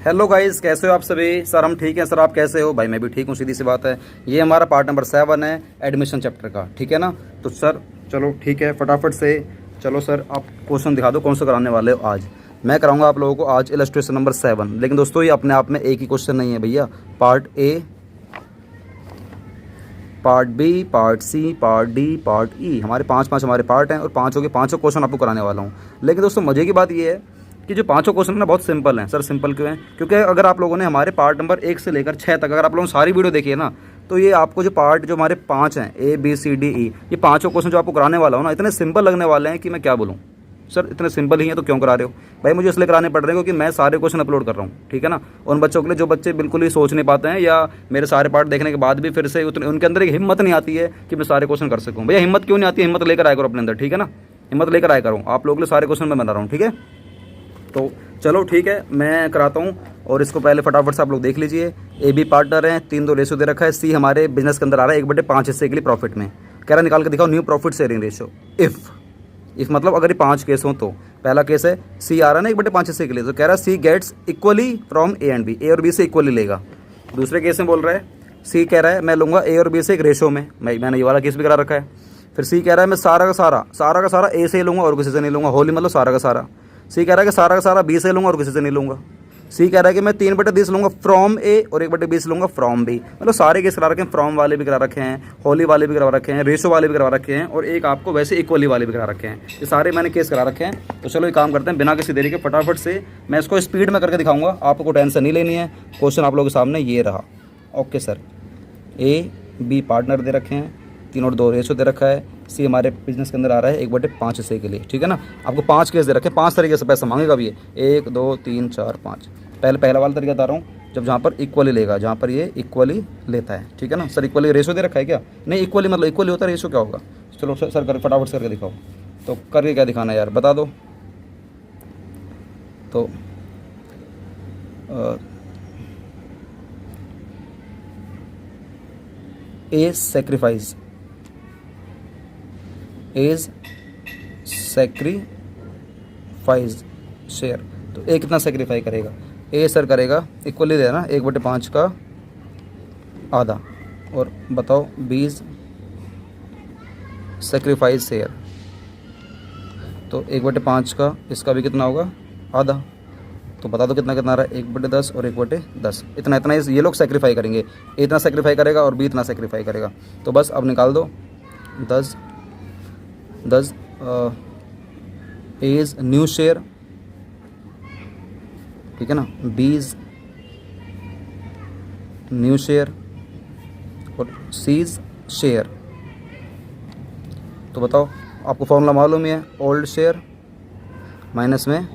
Hello guys, कैसे हो आप सभी। सर हम ठीक हैं सर, आप कैसे हो। भाई मैं भी ठीक हूँ, सीधी सी बात है। ये हमारा पार्ट नंबर 7 है एडमिशन चैप्टर का, ठीक है ना। तो सर चलो ठीक है, फटाफट से चलो सर आप क्वेश्चन दिखा दो, कौन सा कराने वाले हो आज। मैं कराऊंगा आप लोगों को आज इलस्ट्रेशन नंबर 7। लेकिन दोस्तों ये अपने आप में एक ही क्वेश्चन नहीं है भैया। Part A, part B, part C, part D, part E, हमारे पाँच हमारे पार्ट हैं और पाँचों के पाँचों क्वेश्चन आपको कराने वाला हूँ। लेकिन दोस्तों मज़े की बात ये है कि जो पाँचों क्वेश्चन ना बहुत सिंपल हैं। सर सिंपल क्यों हैं? क्योंकि अगर आप लोगों ने हमारे पार्ट नंबर 1 से लेकर 6 तक अगर आप लोगों ने सारी वीडियो देखी है ना, तो ये आपको जो पार्ट जो हमारे 5 हैं A B C D E, ये पाँचों क्वेश्चन जो आपको कराने वाला हूँ ना, इतने सिंपल लगने वाले हैं कि मैं क्या बोलूँ। सर इतने सिंपल ही हैं तो क्यों करा रहे हो भाई। मुझे इसलिए कराने पड़ रहे हैं क्योंकि मैं सारे क्वेश्चन अपलोड कर रहा हूँ, ठीक है ना। उन बच्चों के लिए जो बच्चे बिल्कुल ही सोच नहीं पाते हैं या मेरे सारे पार्ट देखने के बाद भी फिर से उतने उनके अंदर एक हिम्मत नहीं आती है कि मैं सारे क्वेश्चन कर सकूँ। भैया हिम्मत क्यों नहीं आती है? हिम्मत लेकर आया करो अपने अंदर, ठीक है ना। हिम्मत लेकर आया करूँ, आप लोगों के लिए सारे क्वेश्चन मैं बना रहा हूँ, ठीक है। तो चलो ठीक है, मैं कराता हूँ। और इसको पहले फटाफट से आप लोग देख लीजिए। ए बी पार्टनर हैं, 3-2 रेशो दे रखा है। सी हमारे बिजनेस के अंदर आ रहा है 1/5 हिस्से के लिए प्रॉफिट में। कह रहा निकाल के दिखाओ new profit sharing ratio if मतलब अगर ये 5 केस हो तो पहला केस है सी आ रहा है ना 1/5 हिस्से के लिए, तो कह रहा है C gets equally from A and B, A और बी से इक्वली लेगा। दूसरे केस में बोल रहा है सी कह रहा है मैं लूँगा ए और बी से एक रेशो में, मैंने ये वाला केस भी करा रखा है। फिर सी कह रहा है मैं सारा का सारा ए से लूँगा और किसी से नहीं लूँगा, होली मतलब सारा का सारा। सी कह रहा है कि सारा का सारा बी से लूँगा और किसी से नहीं लूँगा। सी कह रहा है कि मैं 3/20 लूँगा फ्रॉम ए और 1/20 लूँगा फ्रॉम बी। मतलब सारे केस करा रखे हैं, फ्रॉम वाले भी करा रखे हैं, होली वाले भी करा रखे हैं, रेशो वाले भी करा रखे हैं और एक आपको वैसे इक्वली वाले भी करा रखे हैं। ये सारे मैंने केस करा रखे हैं। तो चलो एक काम करते हैं, बिना किसी देरी के फटाफट से मैं इसको स्पीड में करके दिखाऊंगा, आपको टेंशन नहीं लेनी है। क्वेश्चन आप लोगों के सामने ये रहा। Okay sir, A B partner दे रखे हैं, 3 और 2 रेशो दे रखा है। सी हमारे बिजनेस के अंदर आ रहा है 1/5 हिस्से के लिए, ठीक है ना। आपको 5 केस दे रखे हैं, 5 तरीके से पैसा मांगेगा भी ये 1 2 3 4 5। पहला वाला तरीका बता रहा हूँ, जब जहाँ पर इक्वली लेगा, जहाँ पर ये इक्वली लेता है, ठीक है ना। सर इक्वली रेशो दे रखा है क्या? नहीं, इक्वली मतलब इक्वली होता है, रेशो क्या होगा? चलो सर कर फटाफट से करके दिखाओ। तो करके क्या दिखाना है यार, बता दो। तो A sacrifice as sacrifice share, तो ए कितना सेक्रीफाई करेगा? ए सर करेगा इक्वली देना 1/5 का आधा। और बताओ बीज सेक्रीफाइस शेयर, तो 1/5 का इसका भी कितना होगा? आधा। तो बता दो कितना कितना आ रहा है? 1/10 और 1/10, इतना ये लोग सेक्रीफाई करेंगे। ए इतना सेक्रीफाई करेगा और बी इतना सेक्रीफाई करेगा। तो बस अब निकाल दो 10 एज न्यू शेयर, ठीक है ना, बीज न्यू शेयर और सीज शेयर। तो बताओ, आपको फॉर्मूला मालूम ही है, ओल्ड शेयर माइनस में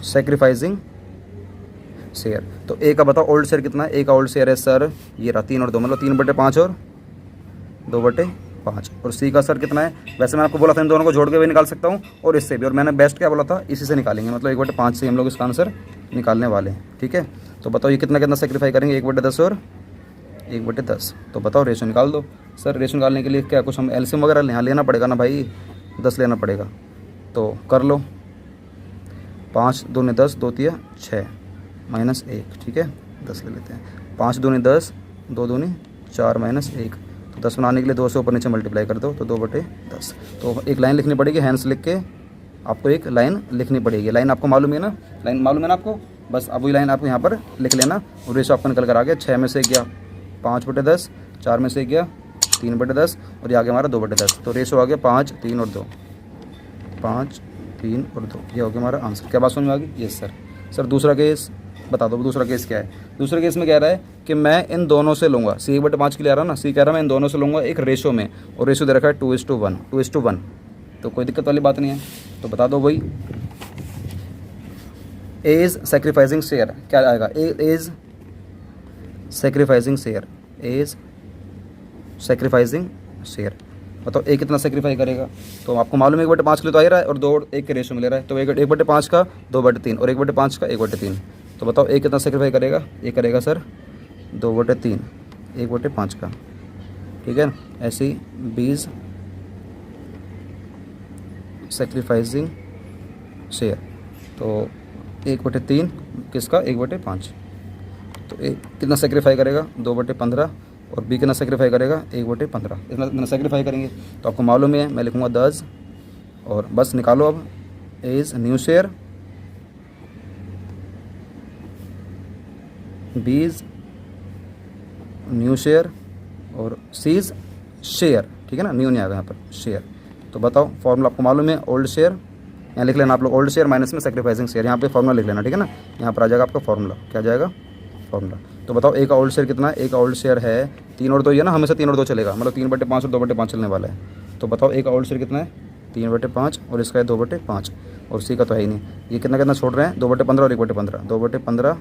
सेक्रीफाइसिंग शेयर। तो ए का बताओ ओल्ड शेयर कितना है? ए का ओल्ड शेयर है सर ये रहा 3 और 2, मतलब 3/5 और 2/5। और सी का सर कितना है? वैसे मैं आपको बोला था इन दोनों को जोड़ के भी निकाल सकता हूँ और इससे भी, और मैंने बेस्ट क्या बोला था, इसी से निकालेंगे, मतलब 1/5 से हम लोग इसका आंसर निकालने वाले हैं, ठीक है। तो बताओ ये कितना सेक्रीफाई करेंगे? 1/10 और 1/10। तो बताओ रेशो निकाल दो। सर रेशो निकालने के लिए क्या कुछ हम एलसीएम वगैरह यहाँ लेना पड़ेगा ना भाई, 10 लेना पड़ेगा। तो कर लो, 5 दूनी 10, 2 तिया 6 माइनस 1, ठीक है, 10 ले लेते हैं। 5 दूनी 10, 2 दूनी 4 माइनस 1। तो 10 बनाने के लिए 2 से ऊपर नीचे मल्टीप्लाई कर दो, तो 2/10। तो एक लाइन लिखनी पड़ेगी, हैंस लिख के आपको एक लाइन लिखनी पड़ेगी। लाइन आपको मालूम है ना, लाइन मालूम है ना आपको, बस अब वही लाइन आपको यहाँ पर लिख लेना। और रेशो आपको निकल कर आ गया, 6 में से गया 5/10, 4 में से गया 3/10 और ये आ गया हमारा 2/10। तो रेशो आ गया 5 3 और 2, 5 3 और 2, ये हो गया हमारा आंसर। क्या बात समझ में आ गई? Yes sir. सर दूसरा केस बता दो, दूसरा केस क्या है? दूसरे केस में कह रहा है कि मैं इन दोनों से लूँगा, सी 1/5 के लिए आ रहा है ना, सी कह रहा है मैं इन दोनों से लूँगा एक रेशो में, और रेशो दे रखा है 2:1। तो कोई दिक्कत वाली बात नहीं है। तो बता दो भाई, एज सेक्रीफाइसिंग शेयर क्या आएगा? As sacrificing share, as sacrificing share. बताओ ए कितना सेक्रीफाई करेगा? तो आपको मालूम है 1/5 के लिए तो आ ही रहा है और 2 और 1 के रेशो में ले रहा है, तो 1/5 का 2/3 और 1/5 का 1/3। तो बताओ ए कितना सेक्रीफाई करेगा? ए करेगा सर 2/3 1/5 का, ठीक है ना। ऐसे ही बीज सेक्रीफाइसिंग शेयर, तो 1/3 किसका, 1/5। तो ए कितना सेक्रीफाई करेगा, 2/15, और बी कितना सेक्रीफाई करेगा, 1/15। इतना सेक्रीफाई करेंगे तो आपको मालूम है, मैं लिखूँगा 10, और बस निकालो अब। A is new share, B is new share, और सी इज़ शेयर, ठीक है ना, न्यू नहीं आएगा यहाँ पर, शेयर। तो बताओ फॉर्मूला आपको मालूम है, ओल्ड शेयर, यहाँ लिख लेना आप लोग, ओल्ड शेयर माइनस में सेक्रीफाइसिंग शेयर, यहाँ पे फॉर्मूला लिख लेना, ठीक है ना। यहाँ पर आ जाएगा आपका फॉर्मूला, क्या आ जाएगा, फॉर्मूला। तो बताओ ए का ओल्ड शेयर कितना है, ए का ओल्ड शेयर है 3 और 2, ये ना हमेशा 3 और 2 चलेगा, मतलब 3/5 और 2/5 चलने वाला है। तो बताओ ए का ओल्ड शेयर कितना है, 3/5, और इसका है 2/5, और सी का तो है ही नहीं। ये कितना कितना छोड़ रहे हैं, 2/15 और 1/15, 2/15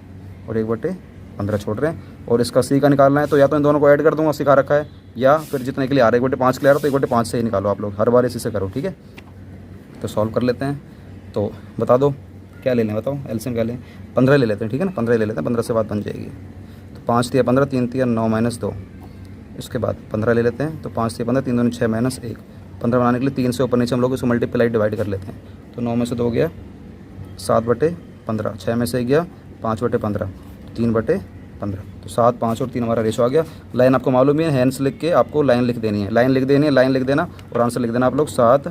और 1/15 छोड़ रहे हैं। और इसका सी का निकालना है, तो या तो इन दोनों को ऐड कर दूंगा, सिखा रखा है, या फिर जितने के लिए आ रहा है 1/5 के लिए आ रहा है तो 1/5 से ही निकालो आप लोग, हर बार इसी से करो, ठीक है। तो सॉल्व कर लेते हैं। तो बता दो क्या ले लें, बताओ एलसीएम क्या लें, 15 ले लेते हैं, ठीक है ना, 15 ले लेते हैं, 15 से बात बन जाएगी। तो 5 × 15, 3 × 9 - 2, इसके बाद 15 ले लेते हैं, तो 5 × 15, 3 × 2 = 6 - 1। 15 बनाने के लिए 3 से ऊपर नीचे हम लोग इसको मल्टीप्लाई डिवाइड कर लेते हैं। तो 9 में से 2 गया 7/15, 6 में से गया 5/15, 3/15। तो 7, 5 और 3 हमारा रेशो आ गया। लाइन आपको मालूम है, हैंड्स लिख के आपको लाइन लिख देनी है, लाइन लिख देनी है, लाइन लिख देना और आंसर लिख देना आप लोग 7,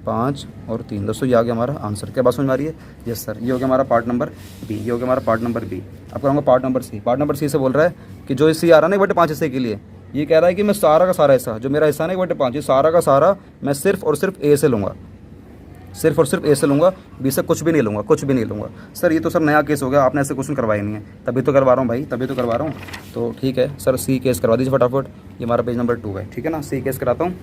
5 और 3। दोस्तों ये आ गया हमारा आंसर। क्या बात समझ में आ रही है? यस सर, ये हो गया हमारा पार्ट नंबर बी, ये हो गया हमारा पार्ट नंबर बी। अब कराऊंगा part number C. Part number C से बोल रहा है कि जो सी आ रहा है ना 1/5 हिस्से के लिए, ये कह रहा है कि मैं सारा का सारा हिस्सा, जो मेरा हिस्सा है ना 1/5, सारा का सारा मैं सिर्फ और सिर्फ ए से लूँगा, सिर्फ और सिर्फ ए से लूँगा, बी से कुछ भी नहीं लूँगा, कुछ भी नहीं लूँगा। सर ये तो सर नया केस हो गया, आपने ऐसे क्वेश्चन करवाए नहीं है, तभी तो करवा रहा हूँ भाई, तभी तो करवा रहा हूँ। तो ठीक है सर, सी केस करवा दीजिए फटाफट। ये हमारा पेज नंबर 2 है, ठीक है ना। सी केस कराता हूँ।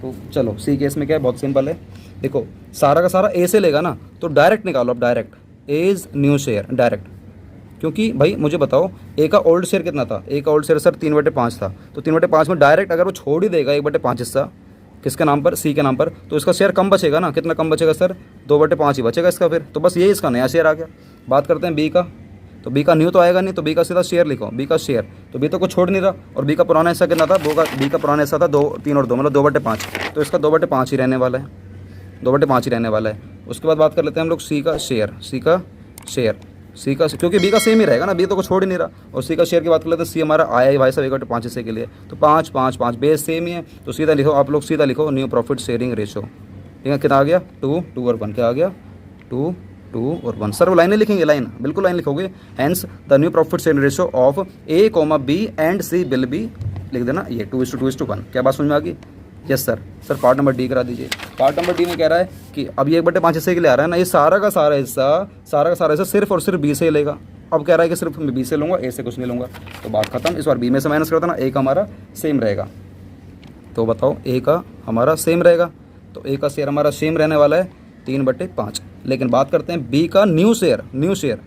तो चलो सी केस में क्या है, बहुत सिंपल है। देखो सारा का सारा ए से लेगा ना, तो डायरेक्ट निकालो, अब direct A is new share direct, क्योंकि भाई मुझे बताओ ए का ओल्ड शेयर कितना था, ए का ओल्ड शेयर सर 3/5 था, तो 3/5 में डायरेक्ट अगर वो छोड़ ही देगा 1/5 हिस्सा किसके नाम पर, सी के नाम पर, तो इसका शेयर कम बचेगा ना। कितना कम बचेगा सर, 2/5 ही बचेगा इसका फिर। तो बस ये इसका नया शेयर आ गया। बात करते हैं बी का, तो बी का न्यू तो आएगा नहीं, तो बी का सीधा शेयर लिखो, बी का शेयर। तो बी तो कुछ छोड़ नहीं रहा, और बी का पुराना हिस्सा कितना था, बी का पुराना हिस्सा था 2, 3 और 2 मतलब 2/5, तो इसका 2/5 ही रहने वाला है, 2/5 ही रहने वाला है। उसके बाद बात कर लेते हैं हम लोग सी का शेयर, सी का शेयर, सी का, क्योंकि बी का सेम ही रहेगा ना, बी तो कुछ छोड़ ही नहीं रहा। और सी का शेयर की बात कर लेते हैं, सी हमारा आया ही भाई साहब 1/5 हिस्से के लिए, तो 5, 5, 5 बेस सेम ही है, तो सीधा लिखो आप लोग, सीधा लिखो न्यू प्रॉफिट शेयरिंग रेशो, ठीक है। कितना आ गया, 2, 2 और 1, क्या आ गया, 2, 2 और 1। सर वो लाइनें लिखेंगे, लाइन बिल्कुल लाइन लिखोगे। Hence the new profit sharing ratio of A, B and C will be, लिख देना ये 2:2:1। क्या बात समझ में आ गई? Yes sir. Sir part number D करा दीजिए। पार्ट नंबर डी में कह रहा है कि अब ये 1/5 हिस्से के लिए आ रहा है ना, ये सारा का सारा हिस्सा सिर्फ और सिर्फ बी से ही लेगा। अब कह रहा है कि सिर्फ मैं बी से लूँगा, ए से कुछ नहीं लूँगा, तो बात खत्म। इस बार बी में से माइनस कर देना, ए का हमारा सेम रहेगा। तो बताओ ए का हमारा सेम रहेगा, तो ए का शेयर हमारा सेम रहने वाला है 3/5। लेकिन बात करते हैं बी का न्यू शेयर, न्यू शेयर,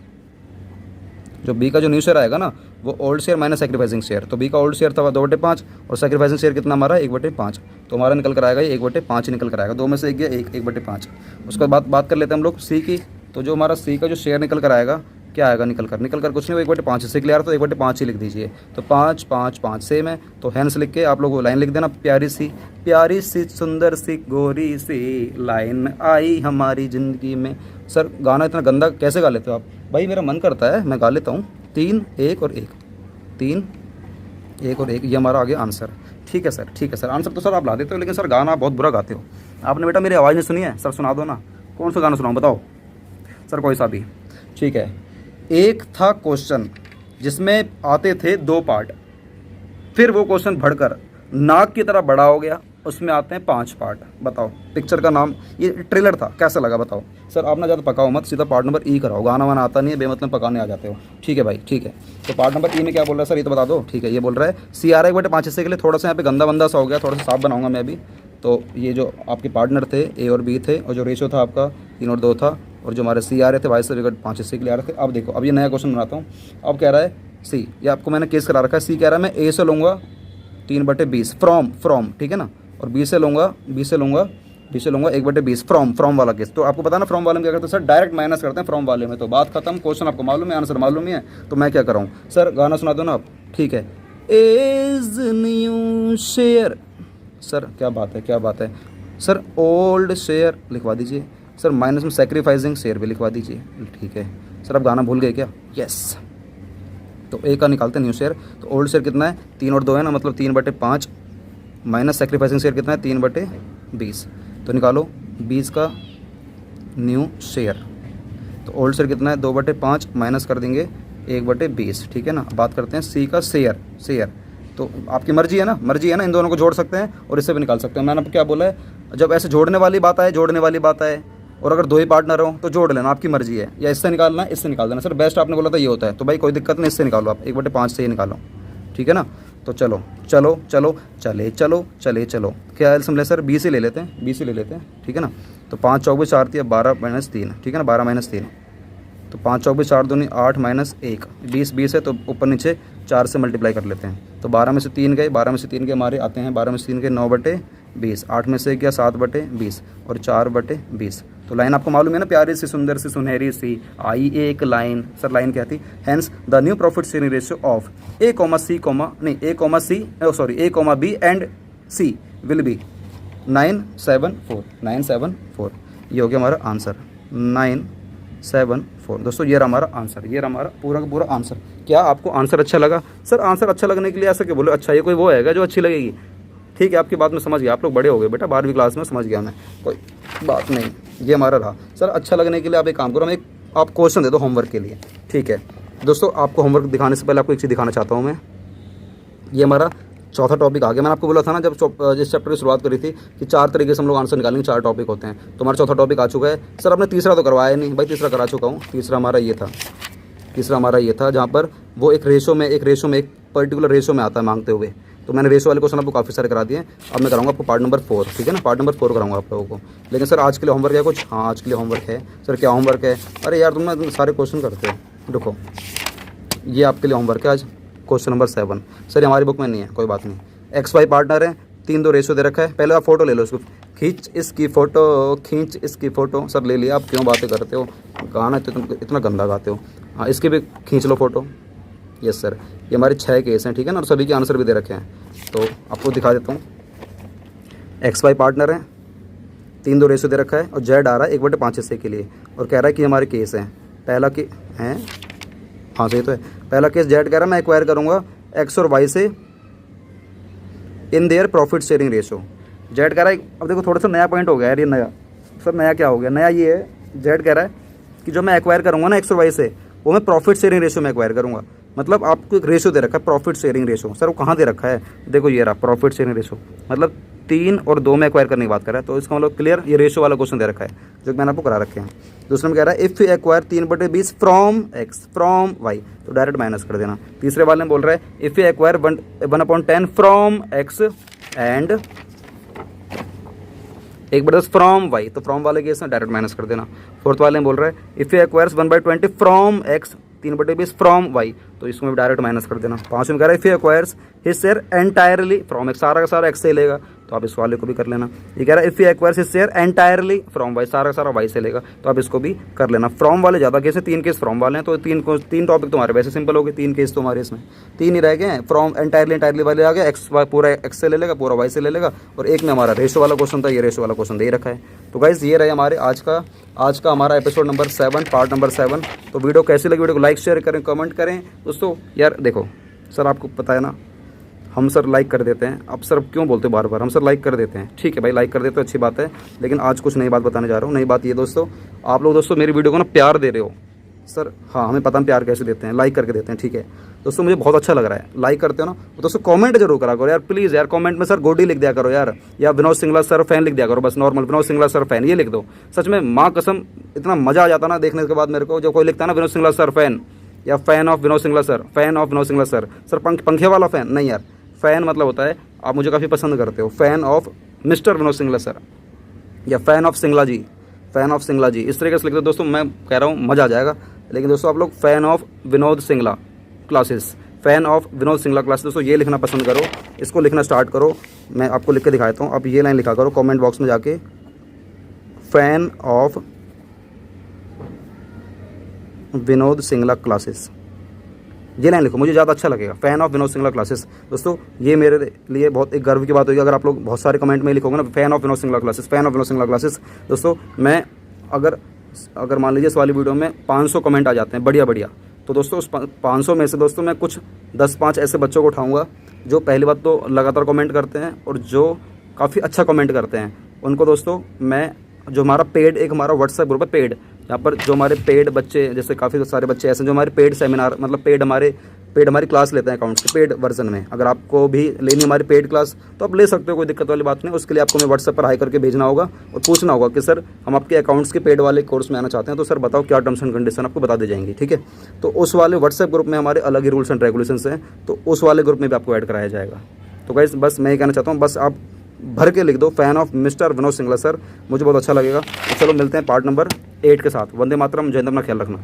जो बी का जो न्यू शेयर आएगा ना, वो old share minus sacrificing share. तो बी का ओल्ड शेयर था 2/5 और सेक्रीफाइसिंग शेयर कितना हमारा 1/5, तो हमारा निकल कर आएगा ये 1/5 ही निकल कर आएगा। 2 में से 1 गया 1/5। उसके बाद बात कर लेते हैं हम लोग सी की। तो जो हमारा सी का जो शेयर निकल कर आएगा, क्या आएगा निकल कर कुछ नहीं, वो 1/5 हिस्से के लिए आ रहा, तो 1/5 ही लिख दीजिए। तो 5, 5, 5 सेम है, तो हैंस लिख के आप लोग लाइन लिख देना, प्यारी सी सुंदर सी गोरी सी लाइन आई हमारी ज़िंदगी में। सर गाना इतना गंदा कैसे गा लेते हो आप? भाई मेरा मन करता है मैं गा लेता हूँ। 3, 1 और 1, 3, 1 और 1, ये हमारा आ गया आंसर। ठीक है सर, ठीक है सर। आंसर तो सर आप ला देते हो, लेकिन सर गाना आप बहुत बुरा गाते हो। आपने बेटा मेरी आवाज़ नहीं सुनी है, सर सुना दो ना। कौन सा गाना सुनाऊँ बताओ सर, कोई सा भी ठीक है। एक था क्वेश्चन जिसमें आते थे 2 पार्ट, फिर वो क्वेश्चन बढ़कर नाक की तरह बड़ा हो गया, उसमें आते हैं 5 पार्ट। बताओ पिक्चर का नाम, ये ट्रेलर था, कैसा लगा बताओ। सर आप ना ज़्यादा पकाओ मत, सीधा पार्ट नंबर ई कराओ, गाना वाना आता नहीं है, बेमतलब पकाने आ जाते हो। ठीक है भाई, ठीक है। तो पार्ट नंबर ई में क्या बोल रहा है सर, ये तो बता दो। ठीक है, ये बोल रहा है सी आ रहा है 1/5 हिस्से के लिए, थोड़ा सा यहाँ पे गंदा बंदा सा हो गया, थोड़ा सा साफ बनाऊंगा मैं अभी। तो ये जो आपके पार्टनर थे ए और बी थे, और जो रेशो था आपका 3 और 2 था, और जो हमारे सी आ रहे थे भाई से 1/5 हिस्से के लिए आ रहे थे। अब देखो, अब ये नया क्वेश्चन बनाता हूँ। अब कह रहा है सी, ये आपको मैंने केस करा रखा है। सी कह रहा है मैं ए से लूँगा 3/20 फ्रॉम, ठीक है ना, और बी से लूँगा 1/20 फ्रॉम वाला केस। तो आपको पता ना फ्रॉम वाले में क्या करते हैं सर, डायरेक्ट माइनस करते हैं फ्रॉम वाले में। तो बात खत्म, क्वेश्चन आपको मालूम है, आंसर मालूम ही है, तो मैं क्या कराऊँ सर, गाना सुना दो ना आप। ठीक है, इज न्यू शेयर, सर क्या बात है, क्या बात है सर। ओल्ड शेयर लिखवा दीजिए, सर माइनस में सेक्रीफाइसिंग शेयर भी लिखवा दीजिए। ठीक है सर, आप गाना भूल गए क्या? यस। तो ए का निकालते हैं न्यू शेयर। तो ओल्ड शेयर कितना है? 3 और 2 है ना, मतलब 3/5 माइनस सेक्रीफाइसिंग शेयर कितना है? 3/20। तो निकालो 20 का न्यू शेयर। तो ओल्ड शेयर कितना है? 2/5 माइनस कर देंगे 1/20। ठीक है ना। बात करते हैं सी का शेयर। तो आपकी मर्जी है ना, इन दोनों को जोड़ सकते हैं और इससे भी निकाल सकते हैं। मैंने आपको क्या बोला है, जब ऐसे जोड़ने वाली बात आए और अगर 2 ही पार्टनर हो तो जोड़ लेना, आपकी मर्जी है, या इससे निकालना है इससे निकाल देना। सर बेस्ट आपने बोला था ये होता है, तो भाई कोई दिक्कत नहीं, इससे निकालो आप, 1/5 से ही निकालो। ठीक है ना। तो चलो क्या एल्सियम ले सर? 20 ही ले लेते हैं। ठीक है ना। तो 5 चौबीस 4 थी, 12 - 3। ठीक है ना, 12 - 3। तो 5 चौबीस 4 दूनी 8 - 1, 20 है, तो ऊपर नीचे 4 से मल्टीप्लाई कर लेते हैं। तो 12 में से 3 गए, 12 में से 3 के हमारे आते हैं, 12 में से 3 के 9/20, 8 में से क्या 7/20 और 4/20। तो लाइन आपको मालूम है ना, प्यारी सी सुंदर सी सुनहरी सी आई एक लाइन। सर लाइन क्या थी? Hence the new profit sharing ratio of A, B and C will be 974। ये हो गया हमारा आंसर, 974। दोस्तों ये रहा हमारा आंसर, ये रहा हमारा पूरा का पूरा आंसर। क्या आपको आंसर अच्छा लगा? सर आंसर अच्छा लगने के लिए ऐसा क्यों बोलो? अच्छा ये कोई वो है जो अच्छी लगेगी? ठीक है, आपकी बात में समझ गया, आप लोग बड़े हो गए बेटा, 12वीं क्लास में, समझ गया मैं, कोई बात नहीं। ये हमारा रहा। सर अच्छा लगने के लिए आप एक काम करो, आप क्वेश्चन दे दो होमवर्क के लिए। ठीक है दोस्तों, आपको होमवर्क दिखाने से पहले आपको एक चीज़ दिखाना चाहता हूँ मैं। ये हमारा चौथा टॉपिक आ गया। मैंने आपको बोला था ना जब जिस चैप्टर की शुरुआत करी थी कि 4 तरीके से हम लोग आंसर निकालेंगे, 4 टॉपिक होते हैं। तो हमारा चौथा टॉपिक आ चुका है। सर आपने तीसरा तो करवाया नहीं भाई? तीसरा करा चुका हूँ। तीसरा हमारा ये था जहाँ पर वो एक पर्टिकुलर रेशो में आता है मांगते हुए। तो मैंने रेशो वाले क्वेश्चन आपको काफ़ी सारे करा दिए। अब मैं कराऊंगा आपको पार्ट नंबर 4। ठीक है ना, पार्ट नंबर 4 कराऊंगा आप लोगों को। लेकिन सर आज के लिए होमवर्क है कुछ? हाँ आज के लिए होमवर्क है। सर क्या होमवर्क है? अरे यार तुम ना सारे क्वेश्चन करते हो। देखो ये आपके लिए होमवर्क है आज, क्वेश्चन नंबर 7। सर ये हमारी बुक में नहीं है, कोई बात नहीं। XY पार्टनर है, 3 रेशो दे रखा है। पहले आप फोटो ले लो इसको, खींच इसकी फ़ोटो। सर ले लिया, आप क्यों बातें करते हो? गाना इतना गंदा गाते हो। हाँ इसकी भी खींच लो फ़ोटो। यस सर, ये हमारे 6 केस हैं। ठीक है ना, और सभी के आंसर भी दे रखे हैं। तो आपको दिखा देता हूँ। XY पार्टनर है, 3 रेशो दे रखा है और Z आ रहा है 1/5 हिस्से के लिए, और कह रहा है कि हमारे केस हैं। पहला के हैं, हाँ सही तो है। पहला केस Z कह रहा है मैं एक्वायर करूँगा X और Y से in their profit sharing ratio. Z कह रहा है, अब देखो थोड़ा सा नया पॉइंट हो गया यार, ये नया। सर नया क्या हो गया? नया ये है, Z कह रहा है कि जो मैं एक्वायर करूँगा ना X और Y से, वो मैं प्रॉफिट शेयरिंग रेशो में एक्वायर करूँगा। मतलब आपको एक रेशो दे रखा है, प्रॉफिट शेयरिंग रेशो। सर वो कहाँ दे रखा है? देखो ये रहा प्रॉफिट शेयरिंग रेशो, मतलब 3 और 2 में एक्वायर करने की बात कर रहा है। तो इसका मतलब क्लियर, ये रेशो वाला क्वेश्चन दे रखा है जो मैंने आपको करा रखे हैं। दूसरे में कह रहा है if you acquire 3/20 from X from Y, तो डायरेक्ट माइनस कर देना। तीसरे वाले में बोल रहा है if you acquire 1/10 from X and 1/10 from Y, तो फ्रॉम वाले केस में डायरेक्ट माइनस कर देना। फोर्थ वाले में बोल रहा है if you acquires 1/20 from X 3/20 from Y, तो इसमें भी डायरेक्ट माइनस कर देना। 5 में कह रहा है if you acquires his share entirely from X, सारा का सारा X से लेगा, तो आप इस वाले को भी कर लेना। ये कह रहा है if you acquires his share entirely from Y, सारा का सारा Y से लेगा, तो आप इसको भी कर लेना। फ्रॉम वाले ज़्यादा केस है, 3 केस फ्रॉम वाले हैं, तो 3 टॉपिक तुम्हारे वैसे सिंपल हो गए। 3 केस तुम्हारे इसमें 3 ही रह गए हैं। फ्रॉम एंटायरली वाले आ गए, X पूरा X से ले लेगा, पूरा Y से ले लेगा, और एक में हमारा रेशो वाला क्वेश्चन था, ये रेशो वाला क्वेश्चन दे रखा है। तो गाइस ये रहे हमारे आज का हमारा एपिसोड नंबर 7, पार्ट नंबर 7। तो वीडियो कैसी लगी? वीडियो को लाइक शेयर करें, कमेंट करें। दोस्तों यार देखो सर, आपको पता है ना हम सर लाइक कर देते हैं। अब सर क्यों बोलते हो बार बार? हम सर लाइक कर देते हैं, ठीक है भाई, लाइक कर देते हो, अच्छी बात है। लेकिन आज कुछ नई बात बताने जा रहा हूँ। नई बात ये दोस्तों, आप लोग दोस्तों मेरी वीडियो को ना प्यार दे रहे हो सर। हाँ हमें पता है प्यार कैसे देते हैं, लाइक करके देते हैं, ठीक है दोस्तों, मुझे बहुत अच्छा लग रहा है। लाइक करते हो ना तो दोस्तों कमेंट जरूर करा करो यार, प्लीज़ यार। कमेंट में सर गोडी लिख दिया करो यार, या विनोद सिंगला सर फैन लिख दिया करो, बस normal Vinod Singla sir fan ये लिख दो। सच में माँ कसम इतना मज़ा आ जाता ना देखने के बाद मेरे को, जब कोई लिखता है ना विनोद सिंगला सर फैन, या fan of Vinod Singla sir, fan of Vinod Singla sir. Sir पंखे वाला फैन नहीं यार, फ़ैन मतलब होता है आप मुझे काफ़ी पसंद करते हो, fan of mister Vinod Singla sir, या fan of Singla ji, fan of Singla ji, इस तरीके से लिख दो दोस्तों। मैं कह रहा हूँ मज़ा आ जाएगा। लेकिन दोस्तों आप लोग fan of Vinod Singla classes, fan of Vinod Singla classes, दोस्तों ये लिखना पसंद करो, इसको लिखना स्टार्ट करो। मैं आपको लिख के दिखा देता हूँ, आप ये लाइन लिखा करो कमेंट बॉक्स में जाके, fan of Vinod Singla classes, ये लाइन लिखो, मुझे ज़्यादा अच्छा लगेगा। Fan of Vinod Singla classes. दोस्तों ये मेरे लिए बहुत एक गर्व की बात होगी अगर आप लोग बहुत सारे कमेंट में लिखोगे ना fan of Vinod Singla classes, fan of Vinod Singla classes. दोस्तों मैं अगर मान लीजिए इस वाली वीडियो में 500 कमेंट आ जाते हैं बढ़िया बढ़िया, तो दोस्तों उस 500 में से दोस्तों मैं कुछ 10-5 ऐसे बच्चों को उठाऊंगा जो पहली बात तो लगातार कमेंट करते हैं और जो काफ़ी अच्छा कमेंट करते हैं। उनको दोस्तों मैं, जो हमारा पेड, एक हमारा व्हाट्सएप ग्रुप है पेड, यहाँ पर जो हमारे पेड बच्चे, जैसे काफ़ी सारे बच्चे ऐसे जो हमारे पेड सेमिनार, मतलब पेड हमारी क्लास लेते हैं अकाउंट्स की पेड वर्जन में। अगर आपको भी लेनी हमारी पेड क्लास तो आप ले सकते हो, कोई दिक्कत वाली बात नहीं। उसके लिए आपको मैं व्हाट्सएप पर हाई करके भेजना होगा और पूछना होगा कि सर हम आपके अकाउंट्स के पेड वाले कोर्स में आना चाहते हैं, तो सर बताओ क्या टर्म्स एंड कंडीशन, आपको बता दी जाएंगी, ठीक है। तो उस वाले व्हाट्सएप ग्रुप में हमारे अलग ही रूल्स एंड रेगुलेशंस हैं, तो उस वाले ग्रुप में भी आपको ऐड कराया जाएगा। तो गाइस बस मैं ये कहना चाहता हूँ, बस आप भर के लिख दो fan of mister Vinod Singla sir, मुझे बहुत अच्छा लगेगा। तो चलो मिलते हैं पार्ट नंबर 8 के साथ। वंदे मातरम, जय हिंद, अपना ख्याल रखना।